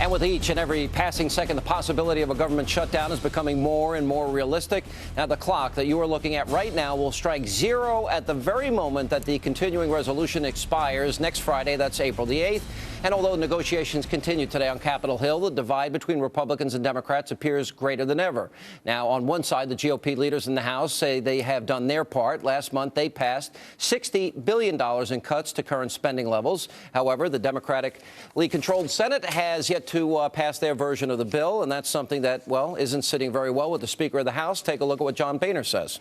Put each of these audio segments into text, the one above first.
And with each and every passing second, the possibility of a government shutdown is becoming more and more realistic. Now, the clock that you are looking at right now will strike zero at the very moment that the continuing resolution expires next Friday. That's April the 8th. And although negotiations continue today on Capitol Hill, the divide between Republicans and Democrats appears greater than ever. Now, on one side, the GOP leaders in the House say they have done their part. Last month, they passed $60 billion in cuts to current spending levels. However, the Democratically controlled Senate has yet to pass their version of the bill, and that's something that, well, isn't sitting very well with the Speaker of the House. Take a look at what John Boehner says.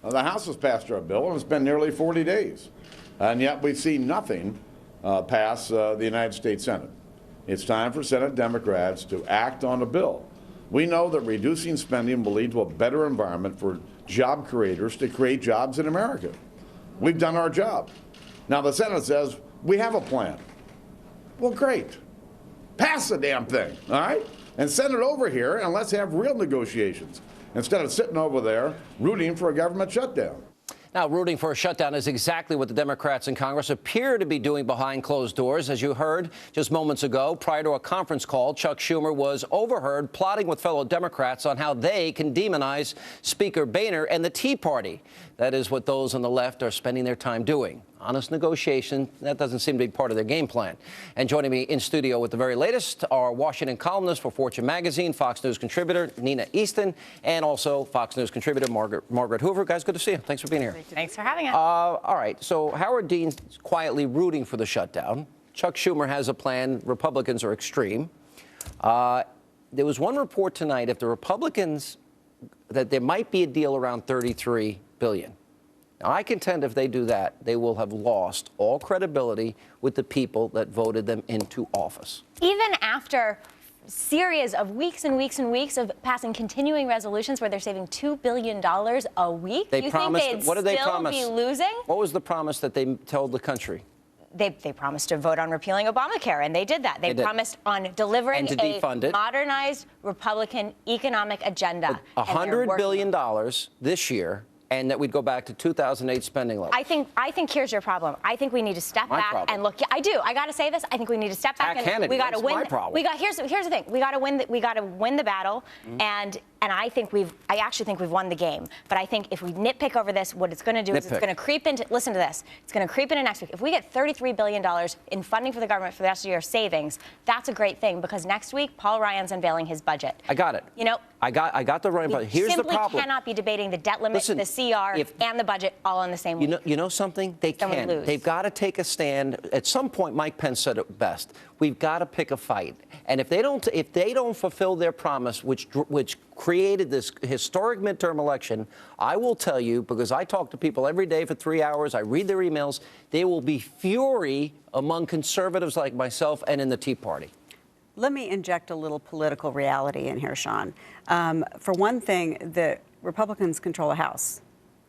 Well, the House has passed our bill, and it's been nearly 40 days, and yet we see nothing pass the United States Senate. It's time for Senate Democrats to act on a bill. We know that reducing spending will lead to a better environment for job creators to create jobs in America. We've done our job. Now the Senate says, we have a plan. Well, great. Pass the damn thing, all right? And send it over here, and let's have real negotiations instead of sitting over there rooting for a government shutdown. Now, rooting for a shutdown is exactly what the Democrats in Congress appear to be doing behind closed doors. As you heard just moments ago, prior to a conference call, Chuck Schumer was overheard plotting with fellow Democrats on how they can demonize Speaker Boehner and the Tea Party. That is what those on the left are spending their time doing. Honest negotiation, that doesn't seem to be part of their game plan. And joining me in studio with the very latest are Washington columnist for Fortune magazine, Fox News contributor Nina Easton, and also Fox News contributor Margaret Hoover. Guys, good to see you. Thanks for being here. Thanks for having us. All right, so Howard Dean's quietly rooting for the shutdown. Chuck Schumer has a plan. Republicans are extreme. There was one report tonight, if the Republicans, that there might be a deal around $33 billion. Now, I contend if they do that, they will have lost all credibility with the people that voted them into office. Even after a series of weeks and weeks and weeks of passing continuing resolutions where they're saving $2 billion a week, They you promised, think they'd what did they still promise? be losing? What was the promise that they told the country? They promised to vote on repealing Obamacare, and they did that. They promised on delivering a modernized Republican economic agenda. $100 billion this year, and that we'd go back to 2008 spending levels. I think here's your problem. I think we need to step back and look. I do. I got to say this. I think we need to step back and we got to win. My problem. Here's the thing. We got to win. We got to win the battle, and I actually think we've won the game. But I think if we nitpick over this, what it's going to do is it's going to creep into. Listen to this. It's going to creep into next week. If we get $33 billion in funding for the government for the rest of the year savings, that's a great thing because next week Paul Ryan's unveiling his budget. I got it. You know. I got the right budget. Here's the problem. Simply cannot be debating the debt limit, the CR, and the budget all on the same week. You know something? They can. They've got to take a stand. At some point, Mike Pence said it best. We've got to pick a fight. And if they don't fulfill their promise, which created this historic midterm election, I will tell you, because I talk to people every day for 3 hours, I read their emails, there will be fury among conservatives like myself and in the Tea Party. Let me inject a little political reality in here, Sean. For one thing, the Republicans control the House.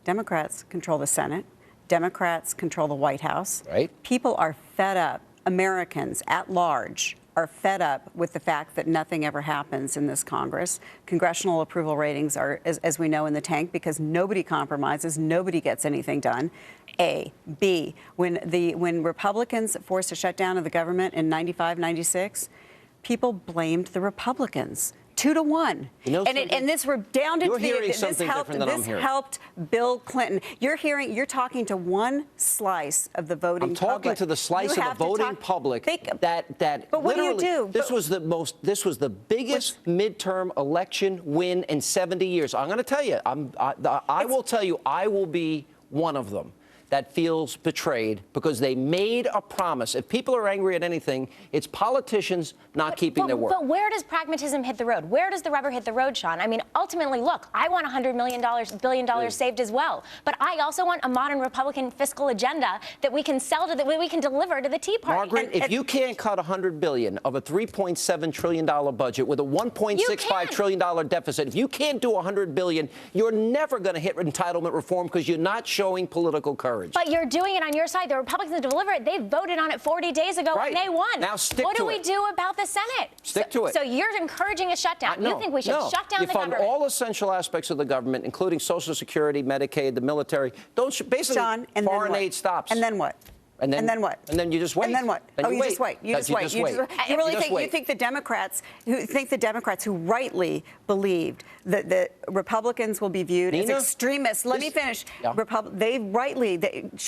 Democrats control the Senate. Democrats control the White House. Right. People are fed up. Americans at large are fed up with the fact that nothing ever happens in this Congress. Congressional approval ratings are, as we know, in the tank because nobody compromises, nobody gets anything done. A. B. When Republicans forced a shutdown of the government in 95, 96, people blamed the Republicans 2-1. You know, and this redounded to this helped Bill Clinton. You're talking to one slice of the voting public. I'm talking to the slice of the voting public that but what do you do? This was the biggest midterm election win in 70 years. I'm going to tell you, I will tell you, I will be one of them that feels betrayed because they made a promise. If people are angry at anything, it's politicians not keeping their word. But where does pragmatism hit the road? Where does the rubber hit the road, Sean? I mean, ultimately, look, I want $100 billion saved as well. But I also want a modern Republican fiscal agenda that we can sell that we can deliver to the Tea Party. Margaret, if you can't cut $100 billion of a $3.7 trillion budget with a $1.65 trillion deficit, if you can't do $100 billion, you're never going to hit entitlement reform because you're not showing political courage. But you're doing it on your side. The Republicans deliver it. They voted on it 40 days ago and they won. Now stick to it. What do we do about the Senate? Stick to it. So you're encouraging a shutdown. You think we should shut down the government? You fund all essential aspects of the government, including Social Security, Medicaid, the military. Basically, John, foreign aid stops. And then what? And then what? And then you just wait. And then what? Then you just wait. You just wait. You really think the Democrats who rightly believed that the Republicans will be viewed as extremists? Let me finish. Yeah.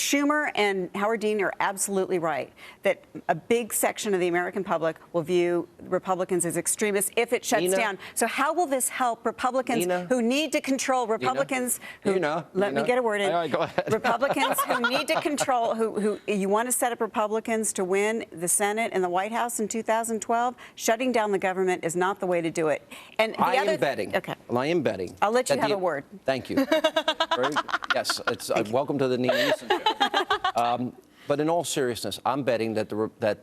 Schumer and Howard Dean are absolutely right that a big section of the American public will view Republicans as extremists if it shuts down. So how will this help Republicans who need to control Republicans who let me get a word in. All right, go ahead. Republicans who need to control who you want to set up Republicans to win the Senate and the White House in 2012? Shutting down the government is not the way to do it. And I am betting. Okay. Well, I am betting. I'll let you have a word. Thank you. Yes, it's welcome to the News. But in all seriousness, I'm betting that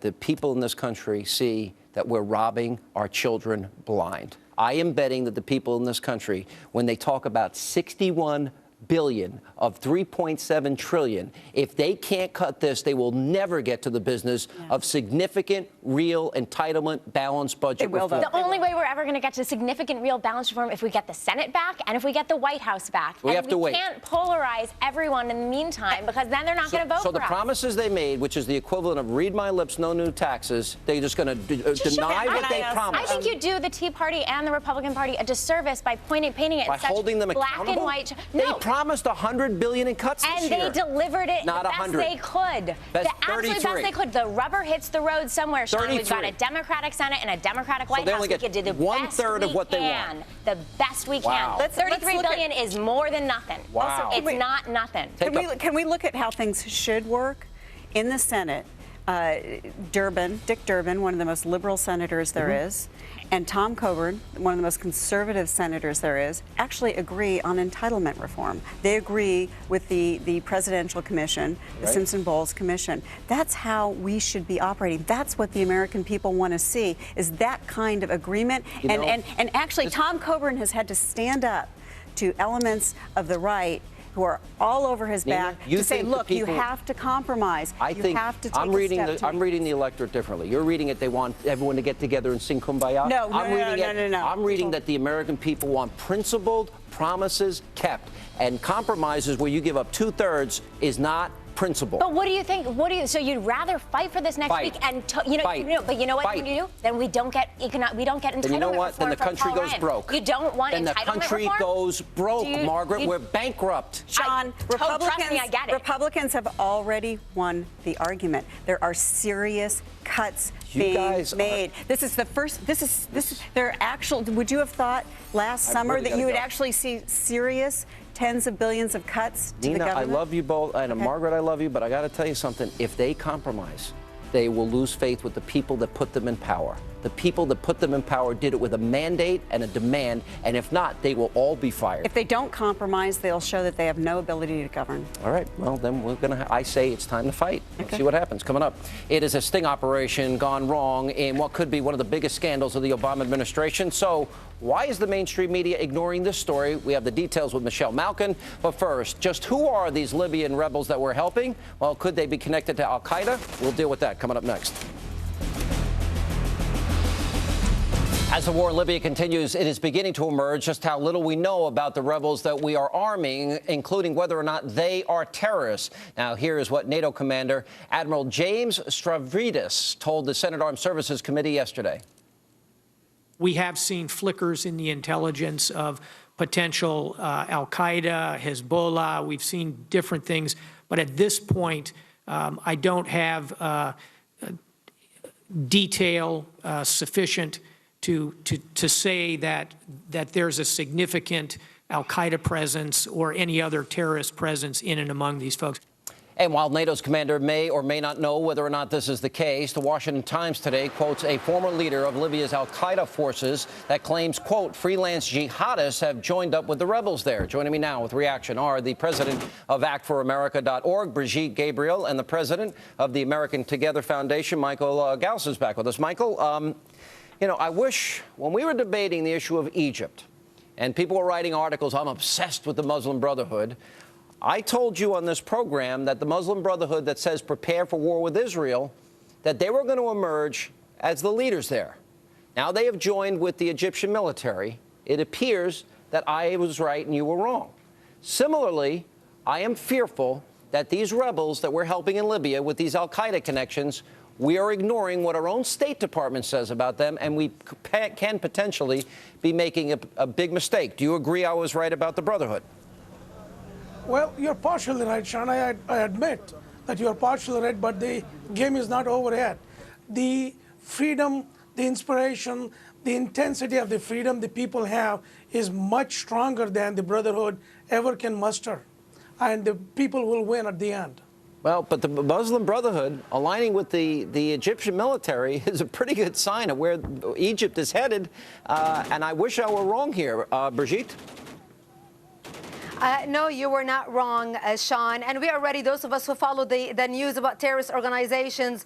the people in this country see that we're robbing our children blind. I am betting that the people in this country, when they talk about 61 billion of 3.7 trillion, if they can't cut this, they will never get to the business of significant, real, entitlement, balanced budget reform. The only way we're ever going to get to significant, real, balanced reform if we get the Senate back and if we get the White House back. We have to wait. We can't polarize everyone in the meantime because then they're not going to vote for us. So the promises they made, which is the equivalent of read my lips, no new taxes, they're just going to deny what they promised. I think you do the Tea Party and the Republican Party a disservice by painting it by in such holding them black accountable? and white. They promised $100 billion in cuts this year. And they delivered it Not the best 100. they could. Best The absolute 33. best they could. The rubber hits the road somewhere, Sean. 33. We've got a Democratic Senate and a Democratic White they House. only We get could do the one-third best of what we they can. want. The best we Wow. can. $33 billion is more than nothing. Wow. It's not nothing. Can we look at how things should work? In the Senate, Dick Durbin, one of the most liberal senators there is, and Tom Coburn, one of the most conservative senators there is, actually agree on entitlement reform. They agree with the Presidential Commission, the Simpson-Bowles Commission. That's how we should be operating. That's what the American people want to see, is that kind of agreement. And actually, Tom Coburn has had to stand up to elements of the right who are all over his back to say, look, you have to compromise. You have to take I'm reading the electorate differently. You're reading it, they want everyone to get together and sing Kumbaya. No. I'm reading that the American people want principled promises kept, and compromises where you give up 2/3 is not principle. But what do you think? So you'd rather fight for this next week and but you know what you do? Then we don't get entitlement. Then you know what? Reform Then the country goes broke. You don't want then entitlement the country reform? goes broke, Margaret. We're bankrupt. Sean, trust me, I get it. Republicans have already won the argument. There are serious cuts being made. This is the first. This is their actual. Would you have thought last summer that you would actually see serious tens of billions of cuts to the government? I love you both, and Margaret, I love you, but I got to tell you something. If they compromise, they will lose faith with the people that put them in power. The people that put them in power did it with a mandate and a demand, and if not, they will all be fired. If they don't compromise, they'll show that they have no ability to govern. All right, well, then I say it's time to fight. Let's see what happens. Coming up, it is a sting operation gone wrong in what could be one of the biggest scandals of the Obama administration. So why is the mainstream media ignoring this story? We have the details with Michelle Malkin. But first, just who are these Libyan rebels that we're helping? Well, could they be connected to al-Qaeda? We'll deal with that coming up next. As the war in Libya continues, it is beginning to emerge just how little we know about the rebels that we are arming, including whether or not they are terrorists. Now, here is what NATO commander Admiral James Stavridis told the Senate Armed Services Committee yesterday. We have seen flickers in the intelligence of potential al-Qaeda, Hezbollah. We've seen different things. But at this point, I don't have detail sufficient to say that there's a significant al-Qaeda presence or any other terrorist presence in and among these folks. And while NATO's commander may or may not know whether or not this is the case, the Washington Times today quotes a former leader of Libya's al-Qaeda forces that claims, quote, freelance jihadists have joined up with the rebels there. Joining me now with reaction are the president of ActForAmerica.org, Brigitte Gabriel, and the president of the American Together Foundation, Michael Gauss, is back with us. Michael, you know, I wish when we were debating the issue of Egypt and people were writing articles, I'm obsessed with the Muslim Brotherhood, I told you on this program that the Muslim Brotherhood that says prepare for war with Israel, that they were going to emerge as the leaders there. Now they have joined with the Egyptian military. It appears that I was right and you were wrong. Similarly, I am fearful that these rebels that we're helping in Libya with these al-Qaeda connections, we are ignoring what our own State Department says about them, and we can potentially be making a big mistake. Do you agree I was right about the Brotherhood? Well, you're partially right, Sean. I admit that you're partially right, but the game is not over yet. The freedom, the inspiration, the intensity of the freedom the people have is much stronger than the Brotherhood ever can muster. And the people will win at the end. Well, but the Muslim Brotherhood aligning with the Egyptian military is a pretty good sign of where Egypt is headed. And I wish I were wrong here. Brigitte? No, you were not wrong, Sean. And we already, those of us who follow the news about terrorist organizations,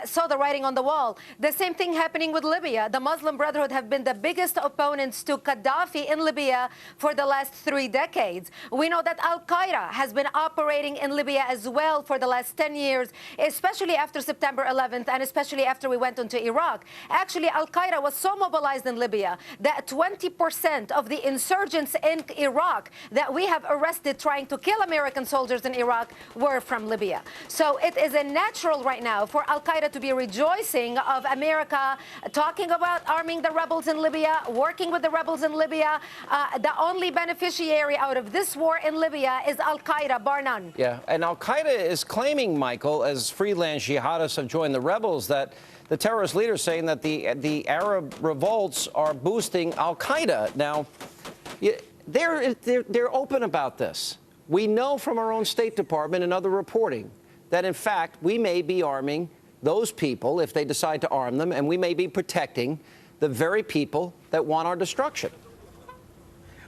saw the writing on the wall. The same thing happening with Libya. The Muslim Brotherhood have been the biggest opponents to Gaddafi in Libya for the last 3 decades. We know that al-Qaeda has been operating in Libya as well for the last 10 years, especially after September 11th and especially after we went into Iraq. Actually, al-Qaeda was so mobilized in Libya that 20% of the insurgents in Iraq that we have arrested trying to kill American soldiers in Iraq were from Libya. So it is a natural right now for al-Qaeda to be rejoicing of America talking about arming the rebels in Libya, working with the rebels in Libya. The only beneficiary out of this war in Libya is al-Qaeda, bar none. Yeah, and al-Qaeda is claiming, Michael, as freelance jihadists have joined the rebels, that the terrorist leaders saying that the Arab revolts are boosting al-Qaeda. Now, they're open about this. We know from our own State Department and other reporting that, in fact, we may be arming those people if they decide to arm them, and we may be protecting the very people that want our destruction.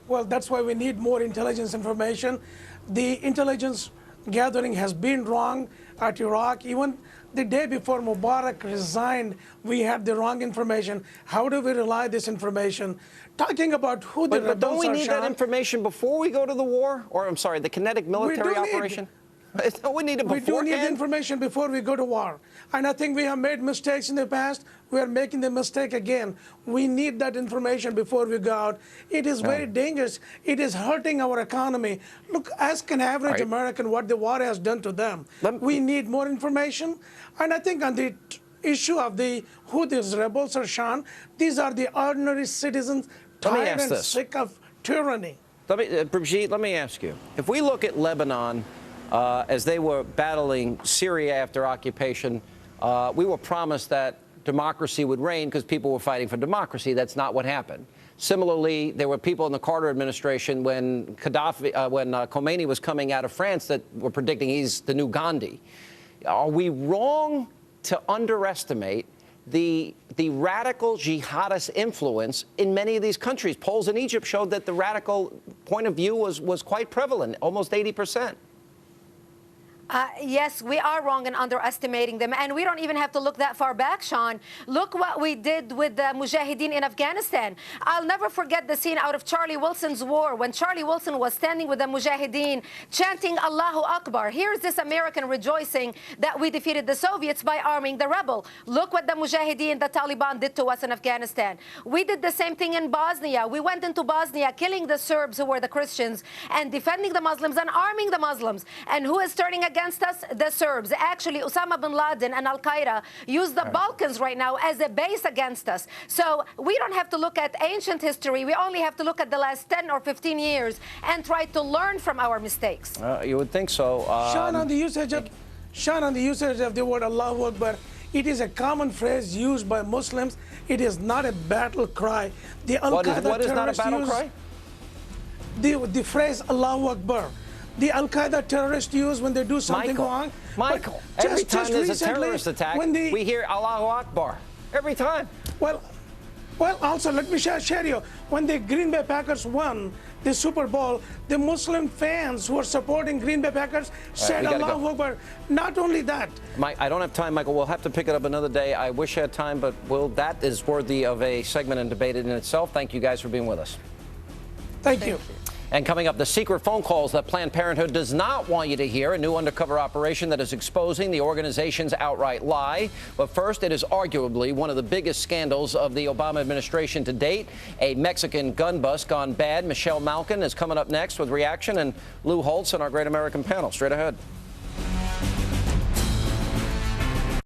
Well, that's why we need more intelligence information. The intelligence gathering has been wrong at Iraq. Even the day before Mubarak resigned, we had the wrong information. How do we rely on this information? Talking about who the rebels are, But don't we need Sean, that information before we go to the war? Or, I'm sorry, the kinetic military operation? Don't we need it beforehand? We do need information before we go to war. And I think we have made mistakes in the past. We are making the mistake again. We need that information before we go out. It is very dangerous. It is hurting our economy. Look, ask an average American what the war has done to them. We need more information. And I think on the issue of who these rebels are, these are the ordinary citizens tired and sick of tyranny. Brigitte, let me ask you. If we look at Lebanon, as they were battling Syria after occupation, we were promised that democracy would reign because people were fighting for democracy. That's not what happened. Similarly, there were people in the Carter administration when Khomeini was coming out of France that were predicting he's the new Gandhi. Are we wrong to underestimate the radical jihadist influence in many of these countries? Polls in Egypt showed that the radical point of view was quite prevalent, almost 80%. Yes, we are wrong in underestimating them. And we don't even have to look that far back, Sean. Look what we did with the Mujahideen in Afghanistan. I'll never forget the scene out of Charlie Wilson's war when Charlie Wilson was standing with the Mujahideen chanting Allahu Akbar. Here's this American rejoicing that we defeated the Soviets by arming the rebel. Look what the Mujahideen, the Taliban, did to us in Afghanistan. We did the same thing in Bosnia. We went into Bosnia killing the Serbs who were the Christians and defending the Muslims and arming the Muslims. And who is turning against us? The Serbs. Actually, Osama bin Laden and al-Qaeda use the Balkans right now as a base against us. So we don't have to look at ancient history. We only have to look at the last 10 or 15 years and try to learn from our mistakes. You would think so. Sean, on the usage of the word Allahu Akbar, it is a common phrase used by Muslims. It is not a battle cry. The what is not a battle cry? The phrase Allahu Akbar. The Al-Qaeda terrorists use when they do something wrong. Michael, every time there's a terrorist attack, we hear Allahu Akbar. Every time. Well, also, let me share you. When the Green Bay Packers won the Super Bowl, the Muslim fans who are supporting Green Bay Packers said Allahu Akbar. Not only that. I don't have time, Michael. We'll have to pick it up another day. I wish I had time, but that is worthy of a segment and debate in itself. Thank you guys for being with us. Thank you. And coming up, the secret phone calls that Planned Parenthood does not want you to hear, a new undercover operation that is exposing the organization's outright lie. But first, it is arguably one of the biggest scandals of the Obama administration to date, a Mexican gun bust gone bad. Michelle Malkin is coming up next with reaction, and Lou Holtz on our Great American panel. Straight ahead.